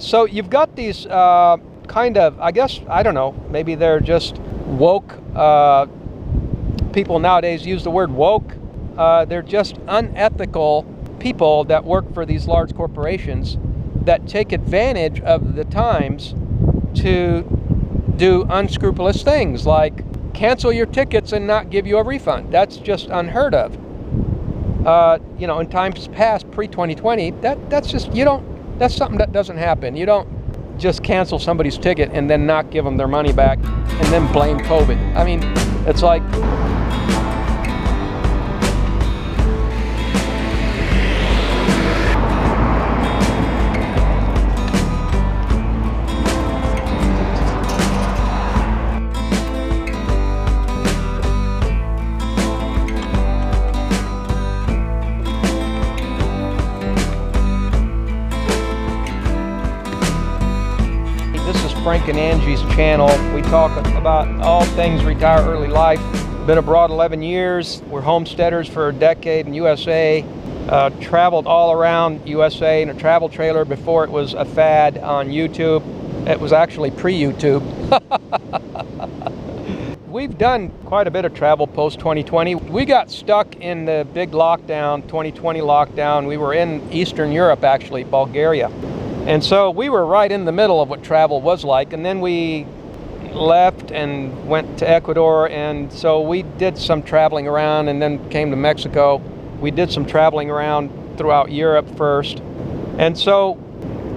So you've got these kind of, I guess, I don't know, maybe they're just woke. People nowadays use the word woke. They're just unethical people that work for these large corporations that take advantage of the times to do unscrupulous things like cancel your tickets and not give you a refund. That's just unheard of. In times past, pre-2020, that's just, that's something that doesn't happen. You don't just cancel somebody's ticket and then not give them their money back and then blame COVID. I mean, it's like, Frank and Angie's channel. We talk about all things retire early life. Been abroad 11 years. We're homesteaders for a decade in USA. Traveled all around USA in a travel trailer before it was a fad on YouTube. It was actually pre-YouTube. We've done quite a bit of travel post-2020. We got stuck in the big lockdown, 2020 lockdown. We were in Eastern Europe, actually, Bulgaria. And so we were right in the middle of what travel was like, and then we left and went to Ecuador, and so we did some traveling around and then came to Mexico. We did some traveling around throughout Europe first. And so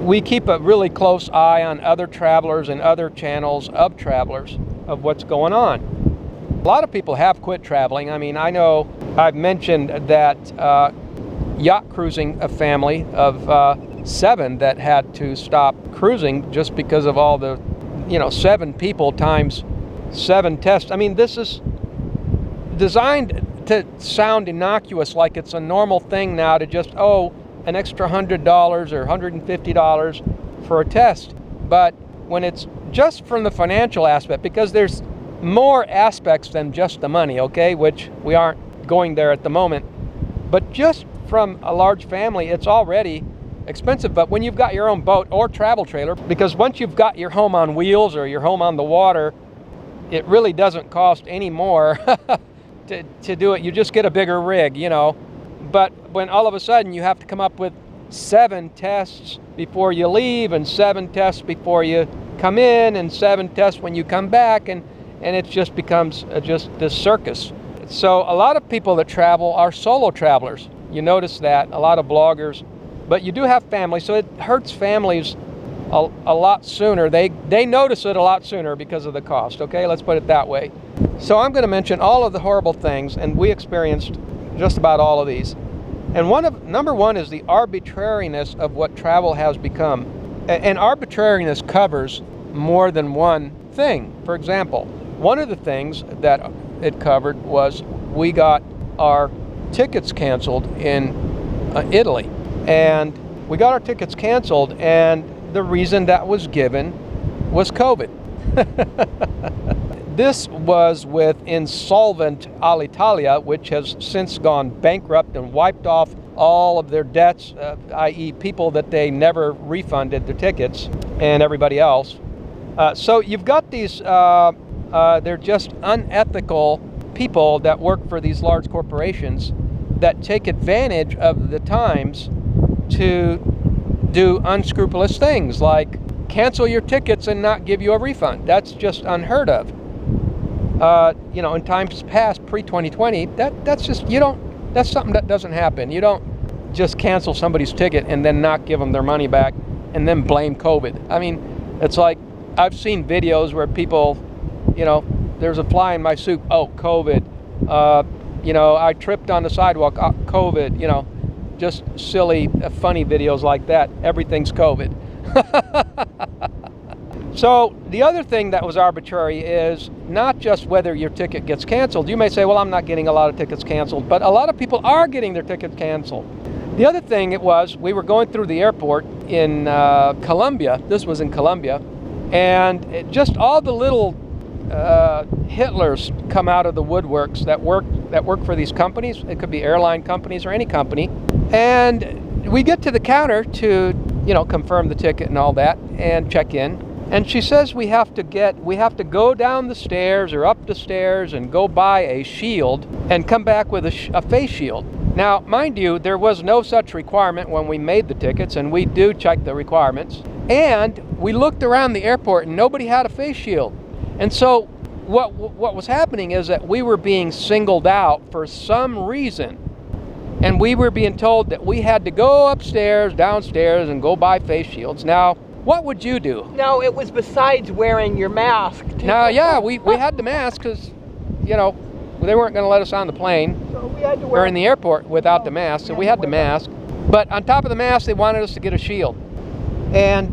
we keep a really close eye on other travelers and other channels of travelers of what's going on. A lot of people have quit traveling. I mean, I know I've mentioned that yacht cruising, a family of 7 that had to stop cruising just because of all the, 7 people times 7 tests. I mean, this is designed to sound innocuous, like it's a normal thing now to just, an extra $100 or $150 for a test. But when it's just from the financial aspect, because there's more aspects than just the money, okay, which we aren't going there at the moment, but just from a large family, it's already expensive. But when you've got your own boat or travel trailer, because once you've got your home on wheels or your home on the water, it really doesn't cost any more to do it. You just get a bigger rig, But when all of a sudden you have to come up with 7 tests before you leave and 7 tests before you come in and 7 tests when you come back, and it just becomes just this circus. So a lot of people that travel are solo travelers. You notice that, a lot of bloggers. But you do have families, so it hurts families a lot sooner. They notice it a lot sooner because of the cost, okay? Let's put it that way. So I'm going to mention all of the horrible things, and we experienced just about all of these. And number one is the arbitrariness of what travel has become. And arbitrariness covers more than one thing. For example, one of the things that it covered was we got our tickets canceled in Italy. And we got our tickets canceled, and the reason that was given was COVID. This was with insolvent Alitalia, which has since gone bankrupt and wiped off all of their debts, i.e. people that they never refunded their tickets, and everybody else. So you've got these, they're just unethical people that work for these large corporations that take advantage of the times to do unscrupulous things like cancel your tickets and not give you a refund. That's just unheard of. In times past, pre-2020, that's just, that's something that doesn't happen. You don't just cancel somebody's ticket and then not give them their money back and then blame COVID. I mean, it's like, I've seen videos where people, there's a fly in my soup, COVID. I tripped on the sidewalk, COVID, just silly, funny videos like that. Everything's COVID. So the other thing that was arbitrary is not just whether your ticket gets canceled. You may say, well, I'm not getting a lot of tickets canceled, but a lot of people are getting their tickets canceled. The other thing it was, we were going through the airport in Colombia. This was in Colombia. And just all the little Hitlers come out of the woodworks that work for these companies. It could be airline companies or any company. And we get to the counter to confirm the ticket and all that and check in. And she says we have to go down the stairs or up the stairs and go buy a shield and come back with a face shield. Now, mind you, there was no such requirement when we made the tickets, and we do check the requirements. And we looked around the airport and nobody had a face shield. And so what was happening is that we were being singled out for some reason. And we were being told that we had to go upstairs, downstairs, and go buy face shields. Now, what would you do? No, it was besides wearing your mask. Now, yeah, we had the mask because, they weren't going to let us on the plane So we had to wear or in the airport without the mask. So we had the mask. But on top of the mask, they wanted us to get a shield. And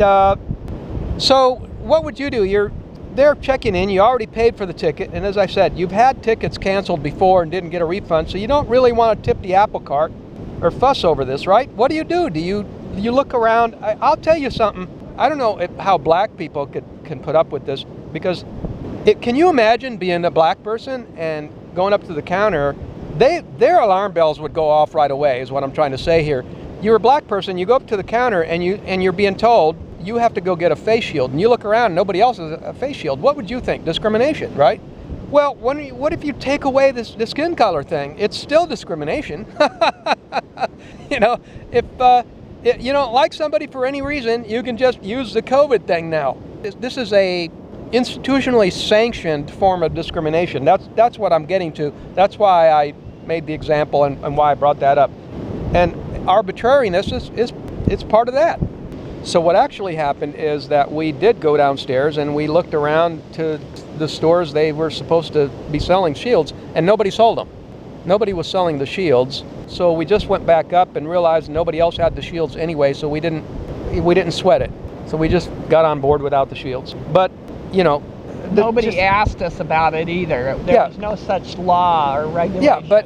so what would you do? They're checking in. You already paid for the ticket. And as I said, you've had tickets canceled before and didn't get a refund. So you don't really want to tip the apple cart or fuss over this, right? What do? Do you look around? I'll tell you something. I don't know how black people can put up with this, because can you imagine being a black person and going up to the counter? Their alarm bells would go off right away, is what I'm trying to say here. You're a black person, you go up to the counter and you're being told you have to go get a face shield, and you look around and nobody else has a face shield. What would you think? Discrimination, right? Well, what if you take away the skin color thing? It's still discrimination. If you don't like somebody for any reason, you can just use the COVID thing now. This is a institutionally sanctioned form of discrimination. That's what I'm getting to. That's why I made the example and why I brought that up. And arbitrariness is part of that. So what actually happened is that we did go downstairs and we looked around to the stores they were supposed to be selling shields, and nobody sold them. Nobody was selling the shields. So we just went back up and realized nobody else had the shields anyway, so we didn't sweat it. So we just got on board without the shields. But, nobody asked us about it either. There was no such law or regulation. Yeah,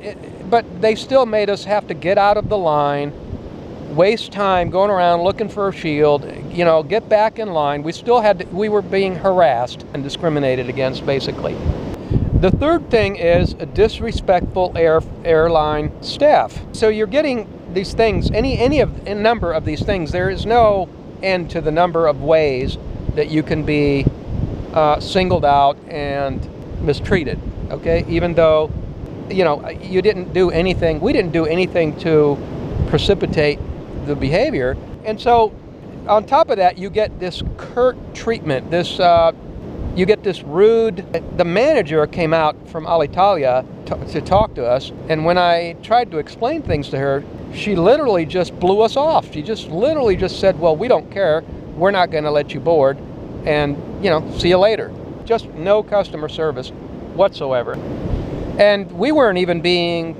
but they still made us have to get out of the line, waste time going around looking for a shield, get back in line. We were being harassed and discriminated against, basically. The third thing is a disrespectful airline staff. So you're getting these things, a number of these things. There is no end to the number of ways that you can be singled out and mistreated, okay? Even though, you didn't do anything, we didn't do anything to precipitate the behavior. And so on top of that, you get this curt treatment, you get this rude. The manager came out from Alitalia to talk to us, and when I tried to explain things to her, she literally just blew us off. She just literally just said, well, we don't care, we're not going to let you board, and see you later. Just no customer service whatsoever. And we weren't even being,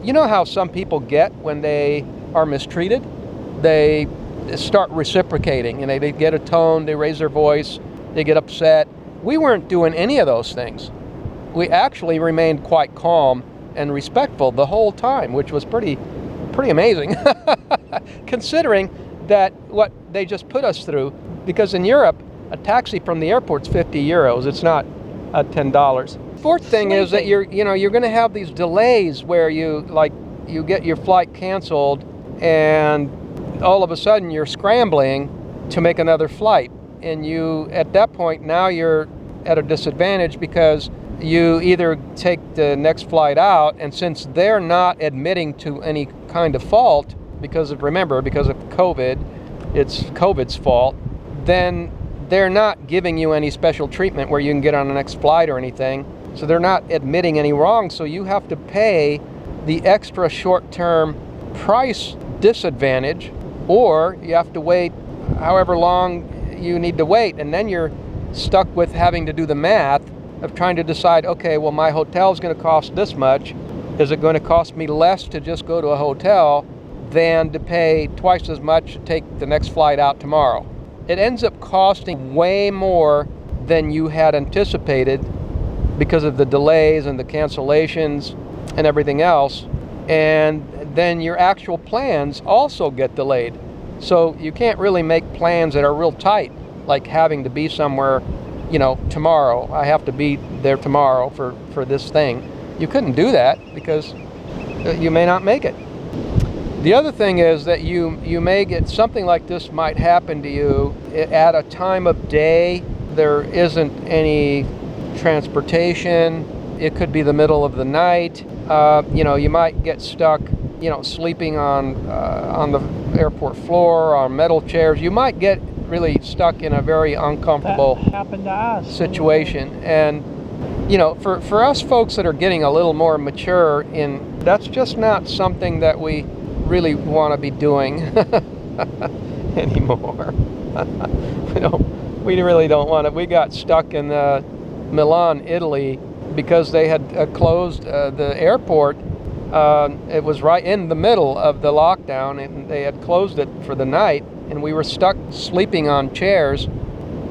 how some people get when they are mistreated? They start reciprocating, and they get a tone, they raise their voice, they get upset. We weren't doing any of those things. We actually remained quite calm and respectful the whole time, which was pretty amazing, considering that what they just put us through. Because in Europe, a taxi from the airport's 50 euros. It's not $10. Fourth thing is that you're going to have these delays where you get your flight canceled, and all of a sudden you're scrambling to make another flight. And at that point, now you're at a disadvantage because you either take the next flight out, and since they're not admitting to any kind of fault, because of COVID, it's COVID's fault, then they're not giving you any special treatment where you can get on the next flight or anything. So they're not admitting any wrong. So you have to pay the extra short-term price disadvantage, or you have to wait however long you need to wait, and then you're stuck with having to do the math of trying to decide, okay, well, my hotel is going to cost this much. Is it going to cost me less to just go to a hotel than to pay twice as much to take the next flight out tomorrow? It ends up costing way more than you had anticipated because of the delays and the cancellations and everything else. And then your actual plans also get delayed. So you can't really make plans that are real tight, like having to be somewhere, tomorrow. I have to be there tomorrow for this thing. You couldn't do that because you may not make it. The other thing is that you may get something like this might happen to you at a time of day. There isn't any transportation. It could be the middle of the night. You might get stuck, sleeping on the airport floor, on metal chairs. You might get really stuck in a very uncomfortable that happened to us. situation. And for us folks that are getting a little more mature, that's just not something that we really want to be doing anymore. We really don't want it. We got stuck in Milan, Italy, because they had closed the airport. It was right in the middle of the lockdown, and they had closed it for the night, and we were stuck sleeping on chairs,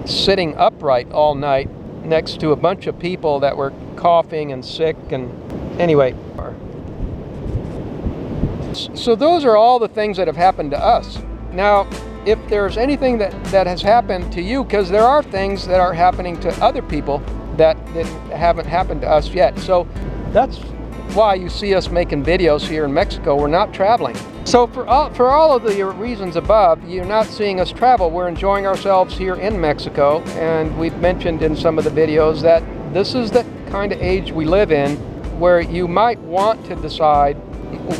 sitting upright all night next to a bunch of people that were coughing and sick. And anyway, so those are all the things that have happened to us. Now, if there's anything that has happened to you, because there are things that are happening to other people that haven't happened to us yet. So that's why you see us making videos here in Mexico. We're not traveling. So for all of the reasons above, you're not seeing us travel. We're enjoying ourselves here in Mexico, and we've mentioned in some of the videos that this is the kind of age we live in where you might want to decide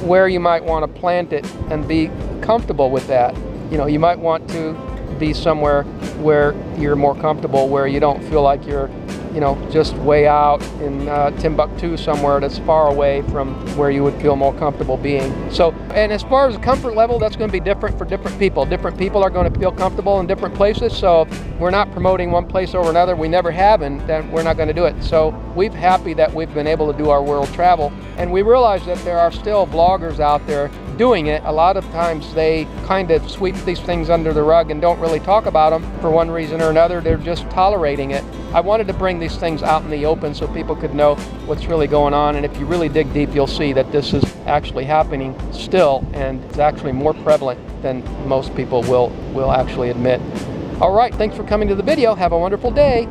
where you might want to plant it and be comfortable with that. You might want to be somewhere where you're more comfortable, where you don't feel like you're just way out in Timbuktu, somewhere that's far away from where you would feel more comfortable being. So, and as far as the comfort level, that's going to be different for different people. Different people are going to feel comfortable in different places. So we're not promoting one place over another. We never have, and then we're not going to do it. So we're happy that we've been able to do our world travel. And we realize that there are still vloggers out there doing it. A lot of times they kind of sweep these things under the rug and don't really talk about them for one reason or another. They're just tolerating it. I wanted to bring these things out in the open so people could know what's really going on. And if you really dig deep, you'll see that this is actually happening still, and it's actually more prevalent than most people will actually admit. All right, thanks for coming to the video. Have a wonderful day.